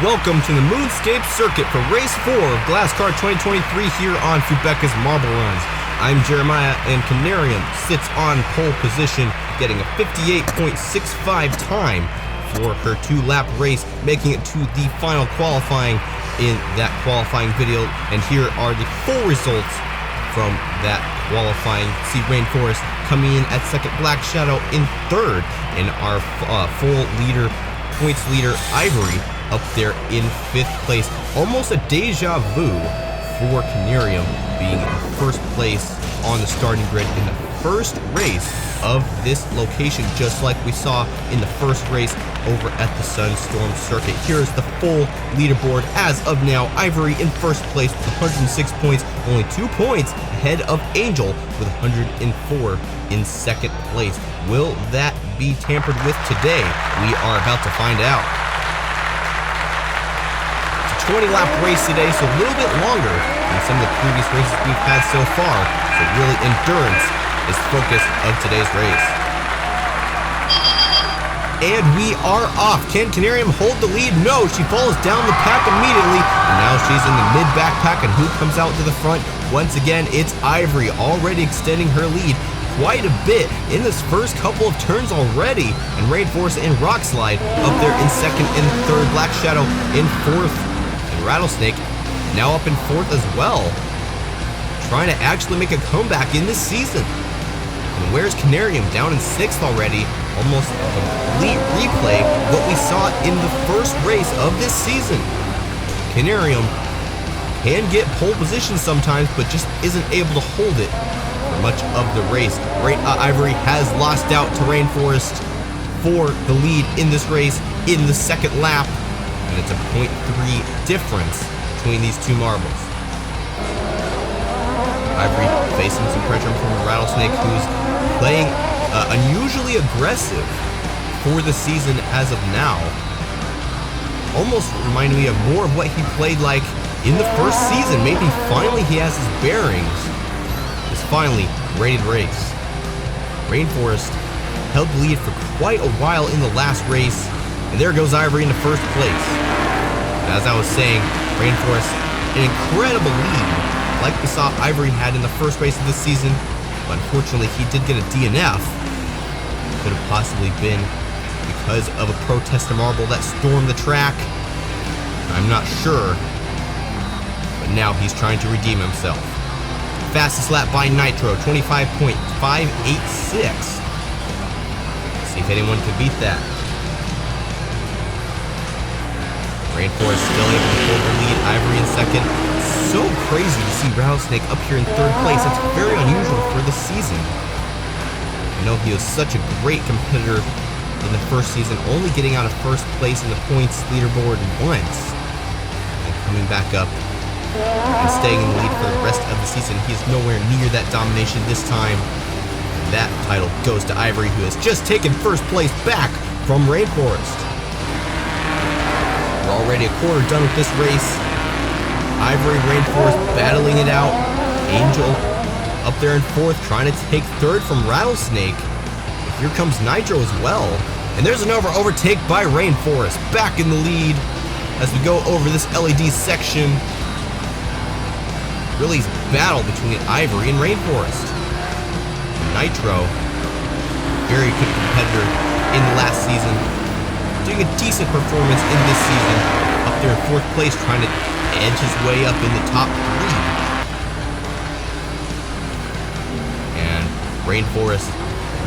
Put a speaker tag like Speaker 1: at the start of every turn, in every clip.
Speaker 1: Welcome to the Moonscape circuit for race 4 of Glasscar 2023 here on Fubeca's Marble Runs. I'm Jeremiah, and Canarium sits on pole position, getting a 58.65 time for her 2-lap race, making it to the final qualifying in that qualifying video. And here are the full results from that qualifying. See Rainforest coming in at second, Black Shadow in third, and our full leader, points leader, Ivory, up there in 5th place. Almost a deja vu for Canarium being in first place on the starting grid in the first race of this location, just like we saw in the first race over at the Sunstorm circuit. Here's the full leaderboard as of now. Ivory in first place with 106 points, only 2 points ahead of Angel with 104 in second place. Will that be tampered with today? We are about to find out. 20-lap race today, so a little bit longer than some of the previous races we've had so far. So really, endurance is the focus of today's race. And we are off. Can Canarium hold the lead? No, she falls down the pack immediately. And now she's in the mid-back pack, and who comes out to the front? Once again, it's Ivory, already extending her lead quite a bit in this first couple of turns already. And Rainforest and Rockslide up there in second and third. Black Shadow in fourth. Rattlesnake now up in 4th as well, trying to actually make a comeback in this season. And where's Canarium? Down in 6th already, almost a complete replay of what we saw in the first race of this season. Canarium can get pole position sometimes, but just isn't able to hold it for much of the race. Ivory has lost out to Rainforest for the lead in this race in the second lap. And it's a 0.3 difference between these two marbles. Ivory facing some pressure from Rattlesnake, who's playing unusually aggressive for the season as of now. Almost reminded me of more of what he played like in the first season. Maybe finally he has his bearings. Is finally ready to race. Rainforest held the lead for quite a while in the last race. And there goes Ivory into first place. And as I was saying, Rainforest, an incredible lead, like we saw Ivory had in the first race of this season. But unfortunately, he did get a DNF. Could have possibly been because of a protester marble that stormed the track. I'm not sure. But now he's trying to redeem himself. Fastest lap by Nitro, 25.586. See if anyone can beat that. Rainforest still able to hold the lead, Ivory in second. So crazy to see Rattlesnake up here in third place. That's very unusual for the season. I know he was such a great competitor in the first season, only getting out of first place in the points leaderboard once, and coming back up and staying in the lead for the rest of the season. He is nowhere near that domination this time. That title goes to Ivory, who has just taken first place back from Rainforest. We're already a quarter done with this race. Ivory, Rainforest battling it out. Angel up there in 4th, trying to take 3rd from Rattlesnake. Here comes Nitro as well. And there's an overtake by Rainforest, back in the lead as we go over this LED section. Really battle between Ivory and Rainforest. Nitro, very good competitor in the last season, doing a decent performance in this season, up there in 4th place, trying to edge his way up in the top 3. And Rainforest,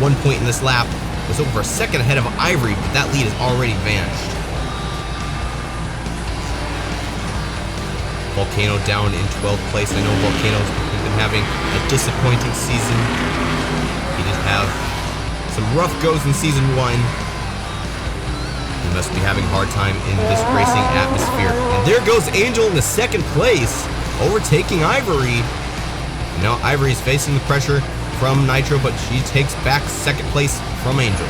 Speaker 1: 1 point in this lap, was over a second ahead of Ivory, but that lead has already vanished. Volcano down in 12th place. I know Volcano's been having a disappointing season. He did have some rough goes in season 1. He must be having a hard time in this racing atmosphere. And there goes Angel in the second place, overtaking Ivory. And now Ivory is facing the pressure from Nitro, but she takes back second place from Angel.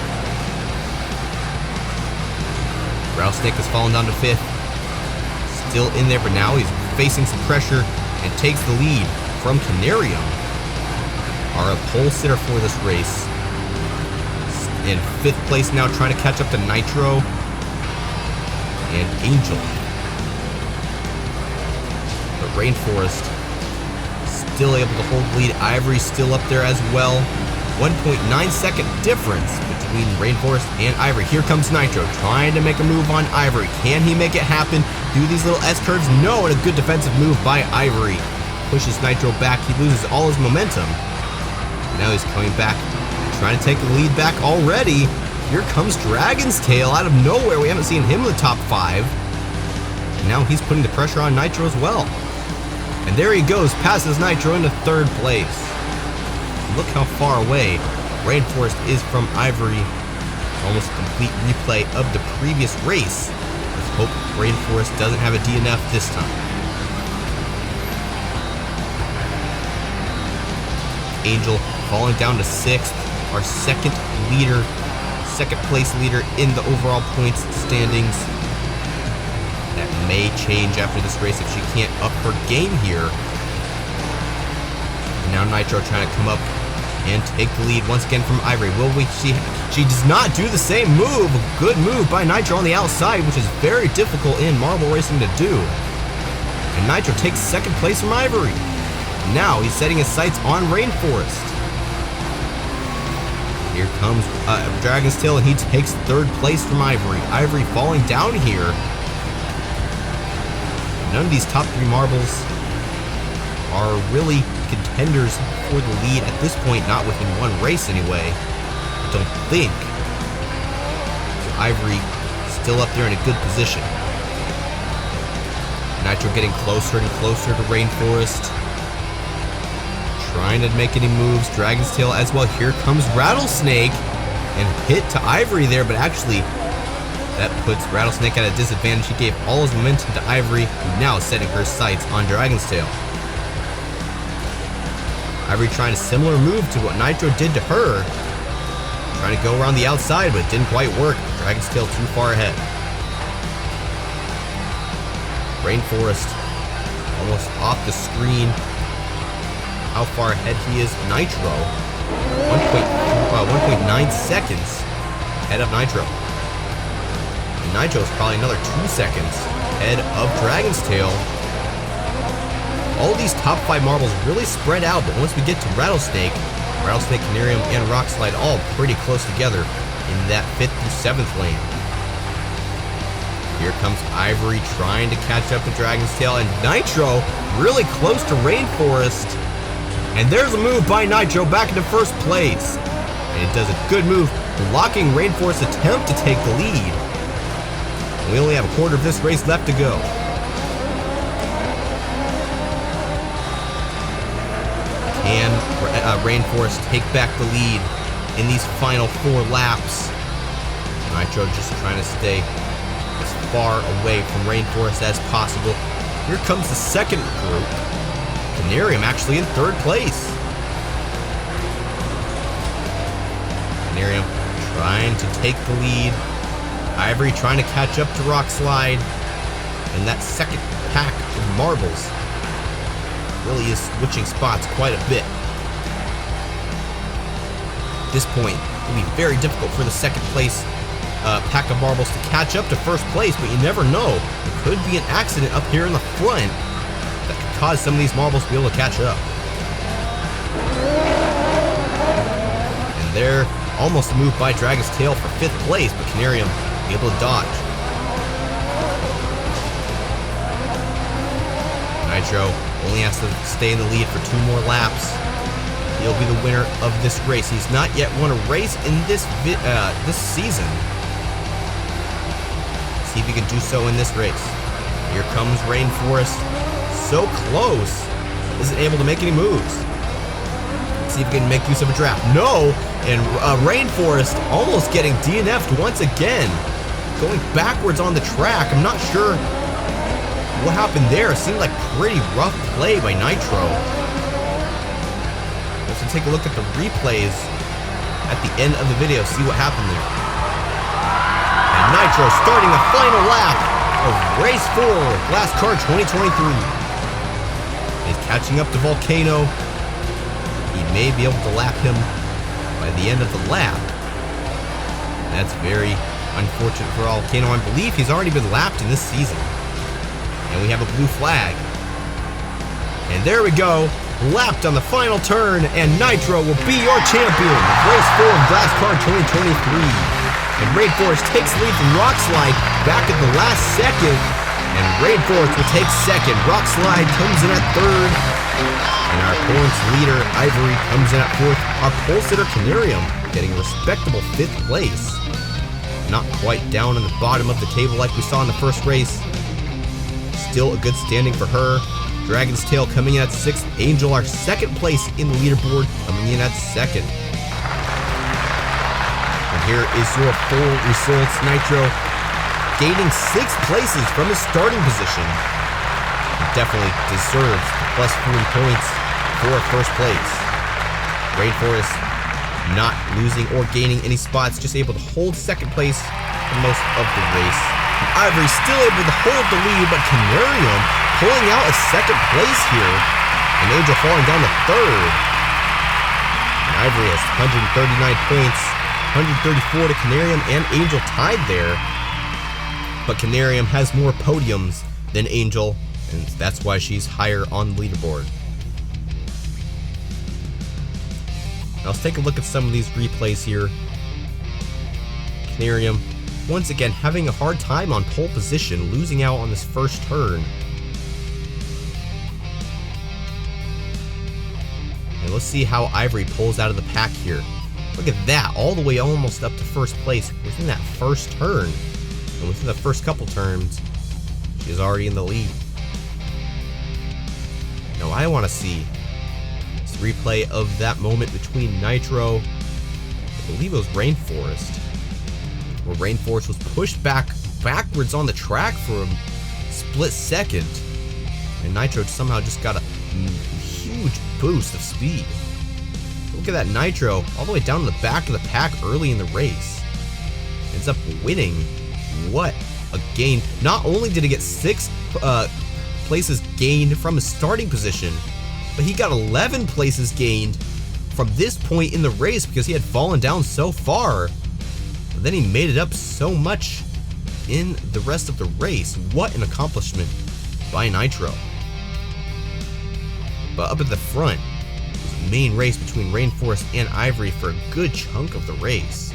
Speaker 1: Rattlesnake has fallen down to 5th. Still in there, but now he's facing some pressure and takes the lead from Canarium, our pole sitter for this race. In 5th place now, trying to catch up to Nitro and Angel. Rainforest still able to hold the lead. Ivory still up there as well. 1.9 second difference between Rainforest and Ivory. Here comes Nitro trying to make a move on Ivory. Can he make it happen? Do these little S curves? No, and a good defensive move by Ivory. Pushes Nitro back. He loses all his momentum. Now he's coming back, trying to take the lead back already. Here comes Dragon's Tail out of nowhere. We haven't seen him in the top 5. And now he's putting the pressure on Nitro as well. And there he goes, passes Nitro into 3rd place. Look how far away Rainforest is from Ivory. Almost a complete replay of the previous race. Let's hope Rainforest doesn't have a DNF this time. Angel falling down to 6th, our second place leader in the overall points standings. That may change after this race if she can't up her game here. And now Nitro trying to come up and take the lead once again from Ivory. Will we? She does not do the same move. Good move by Nitro on the outside, which is very difficult in marble racing to do. And Nitro takes 2nd place from Ivory. Now he's setting his sights on Rainforest. Here comes Dragon's Tail, and he takes 3rd place from Ivory. Ivory falling down here. None of these top 3 marbles are really contenders for the lead at this point, not within one race anyway. I don't think. So Ivory still up there in a good position. Nitro getting closer and closer to Rainforest. Trying to make any moves. Dragon's Tail as well. Here comes Rattlesnake and hit to Ivory there, but actually that puts Rattlesnake at a disadvantage. He gave all his momentum to Ivory, who now is setting her sights on Dragon's Tail. Ivory trying a similar move to what Nitro did to her. Trying to go around the outside, but it didn't quite work. Dragon's Tail too far ahead. Rainforest almost off the screen. How far ahead he is. Nitro 1.9 seconds ahead of Nitro. And Nitro is probably another 2 seconds ahead of Dragon's Tail. All these top 5 marbles really spread out, but once we get to Rattlesnake, Canarium, and Rockslide all pretty close together in that 5th through 7th lane. Here comes Ivory trying to catch up to Dragon's Tail, and Nitro really close to Rainforest. And there's a move by Nitro back into 1st place. And it does a good move, blocking Rainforest's attempt to take the lead. And we only have a quarter of this race left to go. Can Rainforest take back the lead in these final 4 laps? Nitro just trying to stay as far away from Rainforest as possible. Here comes the 2nd group. Canarium actually in 3rd place. Canarium trying to take the lead. Ivory trying to catch up to Rockslide. And that 2nd pack of marbles really is switching spots quite a bit. At this point, it will be very difficult for the 2nd place pack of marbles to catch up to 1st place, but you never know. It could be an accident up here in the front that could cause some of these marbles to be able to catch up. And there, almost a move by Dragon's Tail for 5th place, but Canarium able to dodge. Nitro only has to stay in the lead for 2 more laps. He'll be the winner of this race. He's not yet won a race in this season. See if he can do so in this race. Here comes Rainforest. So close. Isn't able to make any moves. Let's see if he can make use of a draft. No! And Rainforest almost getting DNF'd once again. Going backwards on the track. I'm not sure what happened there. It seemed like pretty rough play by Nitro. Let's take a look at the replays at the end of the video, see what happened there. And Nitro starting the final lap of Race 4, Glasscar 2023. He's catching up to Volcano. He may be able to lap him by the end of the lap. That's very unfortunate for Volcano. I believe he's already been lapped in this season. And we have a blue flag. And there we go, lapped on the final turn, and Nitro will be your champion of Race 4 of Glasscar 2023. And Rainforest takes the lead from Rockslide back at the last second, and Rainforest will take second. Rockslide comes in at third, and our points leader, Ivory, comes in at fourth. Our pole sitter, Canarium, getting a respectable 5th place. Not quite down in the bottom of the table like we saw in the first race. Still a good standing for her. Dragon's Tail coming in at 6th. Angel, our 2nd place in the leaderboard, coming in at 2nd. And here is your full results. Nitro gaining 6 places from his starting position. Definitely deserves the plus 40 points for 1st place. Rainforest not losing or gaining any spots, just able to hold 2nd place for most of the race. Ivory still able to hold the lead, but Canarium pulling out a 2nd place here, and Angel falling down to 3rd. And Ivory has 139 points, 134 to Canarium, and Angel tied there. But Canarium has more podiums than Angel, and that's why she's higher on the leaderboard. Now let's take a look at some of these replays here. Canarium, once again, having a hard time on pole position, losing out on this first turn. And let's see how Ivory pulls out of the pack here. Look at that, all the way almost up to 1st place within that first turn. And within the first couple turns, she's already in the lead. Now I want to see this replay of that moment between Nitro, I believe it was Rainforest, where Rainforest was pushed backwards on the track for a split second, and Nitro somehow just got a huge boost of speed. Look at that Nitro all the way down to the back of the pack early in the race. Ends up winning. What a gain. Not only did he get 6 places gained from his starting position, but he got 11 places gained from this point in the race because he had fallen down so far. But then he made it up so much in the rest of the race. What an accomplishment by Nitro. But up at the front, it was a main race between Rainforest and Ivory for a good chunk of the race.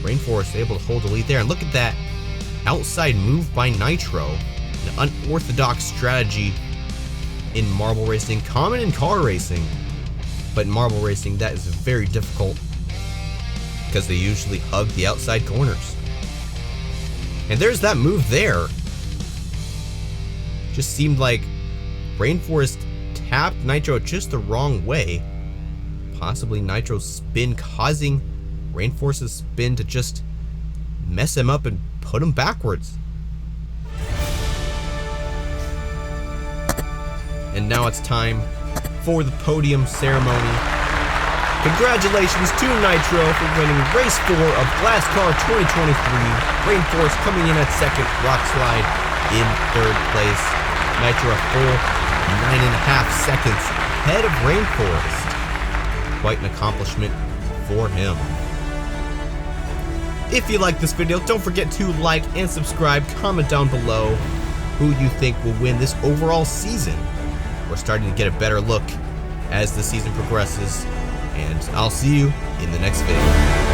Speaker 1: Rainforest able to hold the lead there, and look at that outside move by Nitro. An unorthodox strategy in marble racing, common in car racing, but in marble racing that is very difficult because they usually hug the outside corners. And there's that move there. Just seemed like Rainforest tapped Nitro just the wrong way. Possibly Nitro's spin causing Rainforest's spin to just mess him up and put him backwards. And now it's time for the podium ceremony. Congratulations to Nitro for winning Race 4 of Glasscar 2023. Rainforest coming in at 2nd, Rockslide in 3rd place. Nitro a full 9.5 seconds ahead of Rainforest. Quite an accomplishment for him. If you like this video, don't forget to like and subscribe. Comment down below who you think will win this overall season. We're starting to get a better look as the season progresses, and I'll see you in the next video.